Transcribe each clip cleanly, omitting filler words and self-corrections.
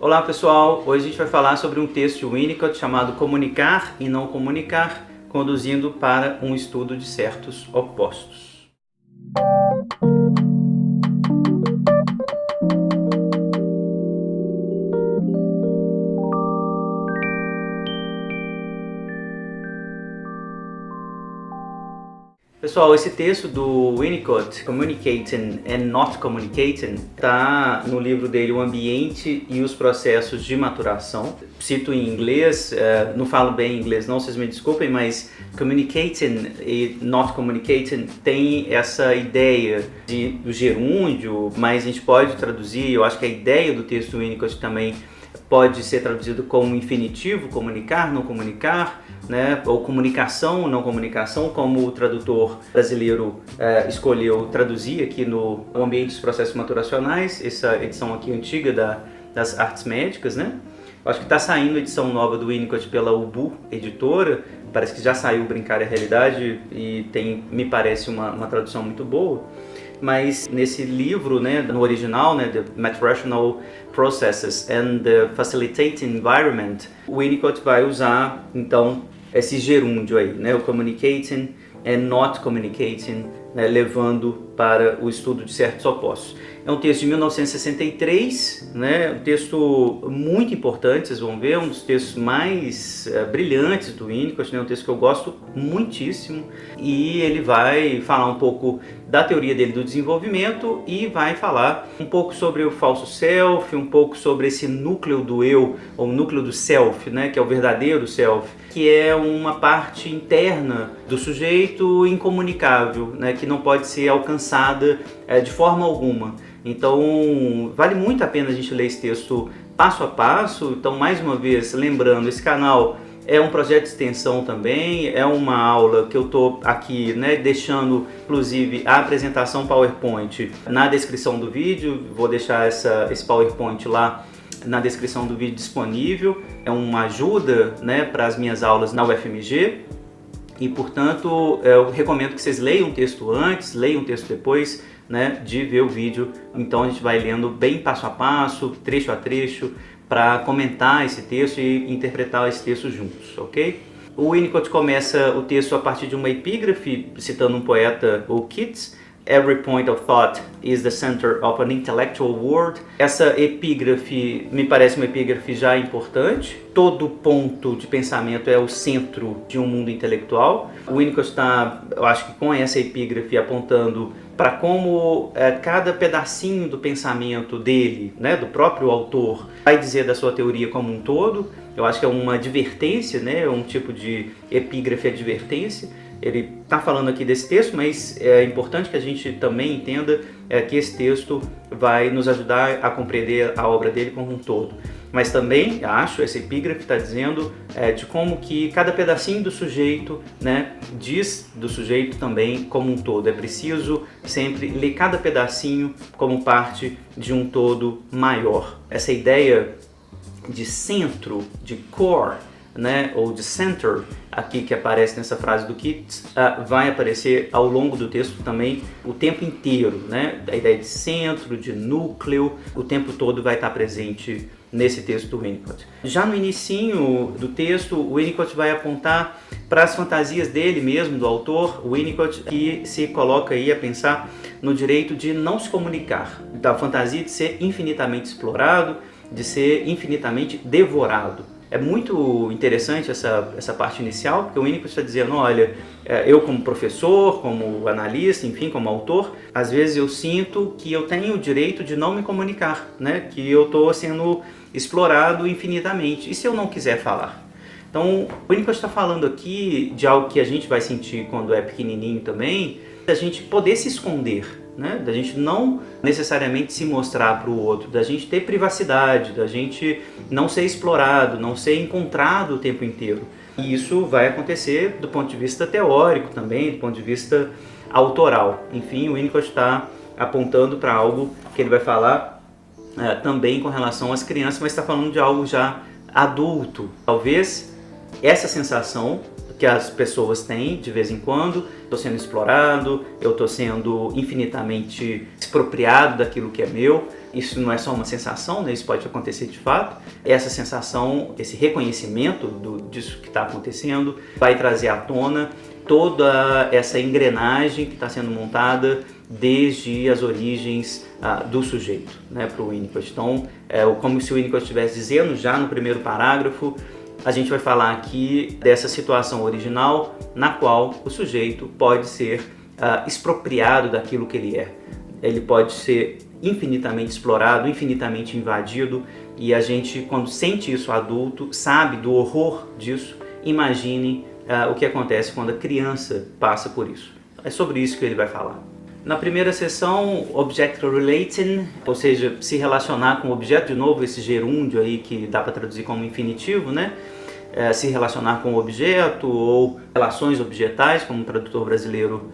Olá pessoal, hoje a gente vai falar sobre um texto de Winnicott chamado Comunicar e Não Comunicar, conduzindo para um estudo de certos opostos. Pessoal, esse texto do Winnicott, Communicating and Not Communicating, está no livro dele O Ambiente e os Processos de Maturação. Cito em inglês, não falo bem inglês não, vocês me desculpem, mas Communicating e Not Communicating tem essa ideia do gerúndio, mas a gente pode traduzir, eu acho que a ideia do texto do Winnicott também pode ser traduzido como infinitivo, comunicar, não comunicar, né? Ou comunicação, não comunicação, como o tradutor brasileiro escolheu traduzir aqui no Ambiente dos Processos Maturacionais, essa edição aqui antiga das Artes Médicas, né? Acho que está saindo a edição nova do Winnicott pela Ubu Editora, parece que já saiu Brincar é a Realidade e tem, me parece, uma tradução muito boa. Mas nesse livro, né, no original, né, The Maturational Processes and the Facilitating Environment, o Winnicott vai usar, então, esse gerúndio aí, né, o communicating and not communicating, né, levando para o estudo de certos opostos. É um texto de 1963, né, um texto muito importante, vocês vão ver, um dos textos mais brilhantes do Winnicott, né, um texto que eu gosto muitíssimo, e ele vai falar um pouco da teoria dele do desenvolvimento e vai falar um pouco sobre o falso self, um pouco sobre esse núcleo do eu, ou núcleo do self, né, que é o verdadeiro self, que é uma parte interna do sujeito incomunicável, né, que não pode ser alcançada de forma alguma. Então, vale muito a pena a gente ler esse texto passo a passo. Então, mais uma vez, lembrando, esse canal é um projeto de extensão também, é uma aula que eu estou aqui, né, deixando, inclusive, a apresentação PowerPoint na descrição do vídeo. Vou deixar esse PowerPoint lá na descrição do vídeo disponível. É uma ajuda, né, para as minhas aulas na UFMG. E, portanto, eu recomendo que vocês leiam o texto antes, leiam o texto depois, né, de ver o vídeo. Então a gente vai lendo bem passo a passo, trecho a trecho, para comentar esse texto e interpretar esse texto juntos, ok? O Winnicott começa o texto a partir de uma epígrafe, citando um poeta, o Keats. Every point of thought is the center of an intellectual world. Essa epígrafe me parece uma epígrafe já importante. Todo ponto de pensamento é o centro de um mundo intelectual. O Winnicott está, eu acho que com essa epígrafe, apontando para como cada pedacinho do pensamento dele, né, do próprio autor, vai dizer da sua teoria como um todo. Eu acho que é uma advertência, né, um tipo de epígrafe advertência. Ele está falando aqui desse texto, mas é importante que a gente também entenda que esse texto vai nos ajudar a compreender a obra dele como um todo. Mas também, acho, essa epígrafe está dizendo de como que cada pedacinho do sujeito, né, diz do sujeito também como um todo. É preciso sempre ler cada pedacinho como parte de um todo maior. Essa ideia de centro, de core, né, ou de center, aqui que aparece nessa frase do Keats, vai aparecer ao longo do texto também o tempo inteiro, né? A ideia de centro, de núcleo, o tempo todo vai estar presente nesse texto do Winnicott. Já no inicinho do texto, o Winnicott vai apontar para as fantasias dele mesmo, do autor, o Winnicott, que se coloca aí a pensar no direito de não se comunicar, da fantasia de ser infinitamente explorado, de ser infinitamente devorado. É muito interessante essa parte inicial, porque o Winnicott está dizendo, olha, eu como professor, como analista, enfim, como autor, às vezes eu sinto que eu tenho o direito de não me comunicar, né? Que eu estou sendo explorado infinitamente. E se eu não quiser falar? Então, o Winnicott está falando aqui de algo que a gente vai sentir quando é pequenininho também, da gente poder se esconder, né? Da gente não necessariamente se mostrar para o outro, da gente ter privacidade, da gente não ser explorado, não ser encontrado o tempo inteiro. E isso vai acontecer do ponto de vista teórico também, do ponto de vista autoral. Enfim, o Winnicott está apontando para algo que ele vai falar também com relação às crianças, mas está falando de algo já adulto. Talvez essa sensação que que as pessoas têm de vez em quando. Estou sendo explorado, eu estou sendo infinitamente expropriado daquilo que é meu. Isso não é só uma sensação, né? Isso pode acontecer de fato. Essa sensação, esse reconhecimento disso que está acontecendo vai trazer à tona toda essa engrenagem que está sendo montada desde as origens do sujeito, né, para o Winnicott. Então, como se o Winnicott estivesse dizendo já no primeiro parágrafo, a gente vai falar aqui dessa situação original na qual o sujeito pode ser expropriado daquilo que ele é. Ele pode ser infinitamente explorado, infinitamente invadido, e a gente, quando sente isso adulto, sabe do horror disso. Imagine o que acontece quando a criança passa por isso. É sobre isso que ele vai falar. Na primeira sessão, Object Relating, ou seja, se relacionar com o objeto, de novo esse gerúndio aí que dá para traduzir como infinitivo, né? Se relacionar com o objeto ou relações objetais, como o tradutor brasileiro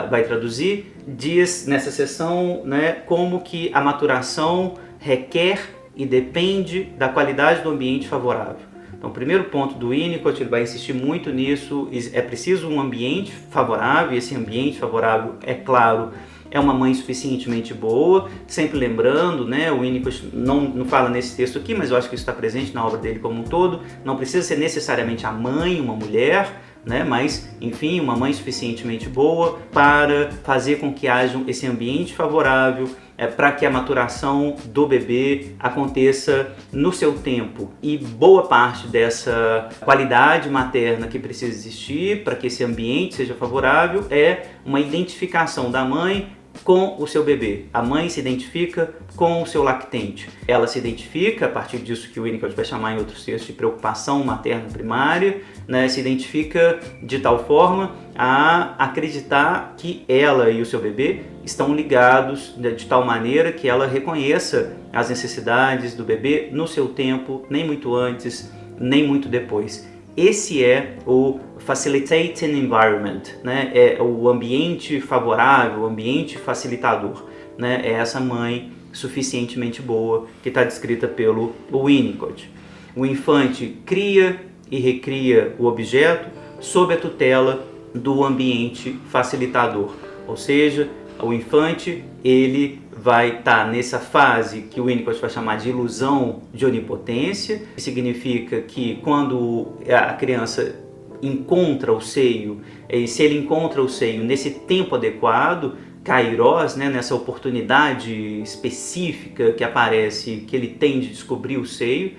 vai traduzir, diz nessa sessão, né, como que a maturação requer e depende da qualidade do ambiente favorável. Então, o primeiro ponto do Winnicott, ele vai insistir muito nisso, é preciso um ambiente favorável, e esse ambiente favorável, é claro, é uma mãe suficientemente boa, sempre lembrando, né, o Winnicott não fala nesse texto aqui, mas eu acho que isso está presente na obra dele como um todo, não precisa ser necessariamente a mãe, uma mulher, né, mas, enfim, uma mãe suficientemente boa para fazer com que haja esse ambiente favorável, para que a maturação do bebê aconteça no seu tempo. E boa parte dessa qualidade materna que precisa existir para que esse ambiente seja favorável é uma identificação da mãe com o seu bebê. A mãe se identifica com o seu lactente. Ela se identifica, a partir disso que o Winnicott vai chamar em outros textos de preocupação materna primária, né, se identifica de tal forma a acreditar que ela e o seu bebê estão ligados de tal maneira que ela reconheça as necessidades do bebê no seu tempo, nem muito antes, nem muito depois. Esse é o facilitating environment, né? É o ambiente favorável, o ambiente facilitador, né? É essa mãe suficientemente boa que está descrita pelo Winnicott. O infante cria e recria o objeto sob a tutela do ambiente facilitador, ou seja, o infante ele vai estar nessa fase que o Winnicott vai chamar de ilusão de onipotência, que significa que quando a criança encontra o seio, e se ele encontra o seio nesse tempo adequado, kairos, né, nessa oportunidade específica que aparece, que ele tem de descobrir o seio,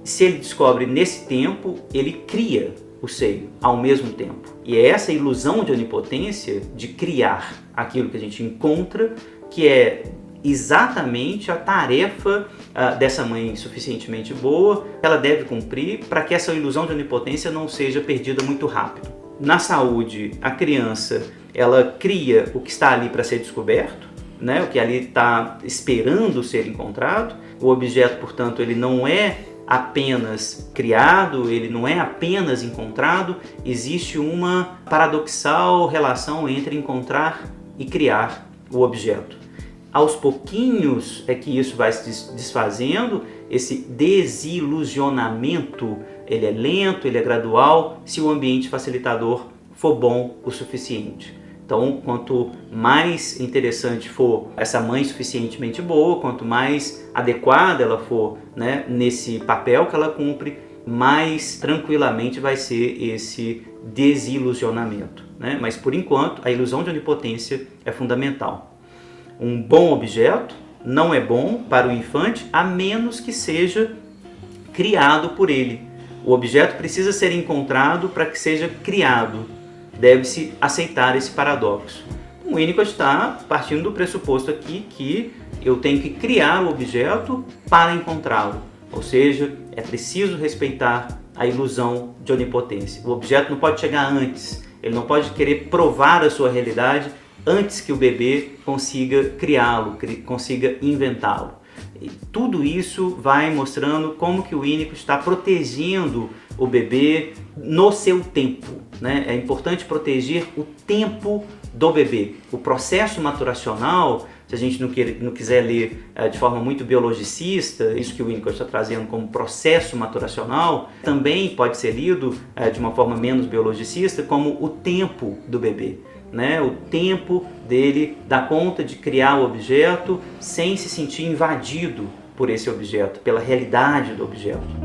se ele descobre nesse tempo, ele cria o seio ao mesmo tempo. E é essa ilusão de onipotência, de criar aquilo que a gente encontra, que é exatamente a tarefa dessa mãe suficientemente boa que ela deve cumprir para que essa ilusão de onipotência não seja perdida muito rápido. Na saúde, a criança ela cria o que está ali para ser descoberto, né? O que ali está esperando ser encontrado. O objeto, portanto, ele não é apenas criado, ele não é apenas encontrado, existe uma paradoxal relação entre encontrar e criar o objeto. Aos pouquinhos é que isso vai se desfazendo, esse desilusionamento, ele é lento, ele é gradual, se o ambiente facilitador for bom o suficiente. Então, quanto mais interessante for essa mãe suficientemente boa, quanto mais adequada ela for, né, nesse papel que ela cumpre, mais tranquilamente vai ser esse desilusionamento, né? Mas, por enquanto, a ilusão de onipotência é fundamental. Um bom objeto não é bom para o infante a menos que seja criado por ele. O objeto precisa ser encontrado para que seja criado. Deve-se aceitar esse paradoxo. O Winnicott está partindo do pressuposto aqui que eu tenho que criar o objeto para encontrá-lo. Ou seja, é preciso respeitar a ilusão de onipotência. O objeto não pode chegar antes, ele não pode querer provar a sua realidade antes que o bebê consiga criá-lo, consiga inventá-lo. E tudo isso vai mostrando como que o Winnicott está protegendo o bebê no seu tempo, né? É importante proteger o tempo do bebê. O processo maturacional se a gente não quiser ler de forma muito biologicista, isso que o Winnicott está trazendo como processo maturacional, também pode ser lido de uma forma menos biologicista como o tempo do bebê. Né? O tempo dele dar conta de criar o objeto sem se sentir invadido por esse objeto, pela realidade do objeto.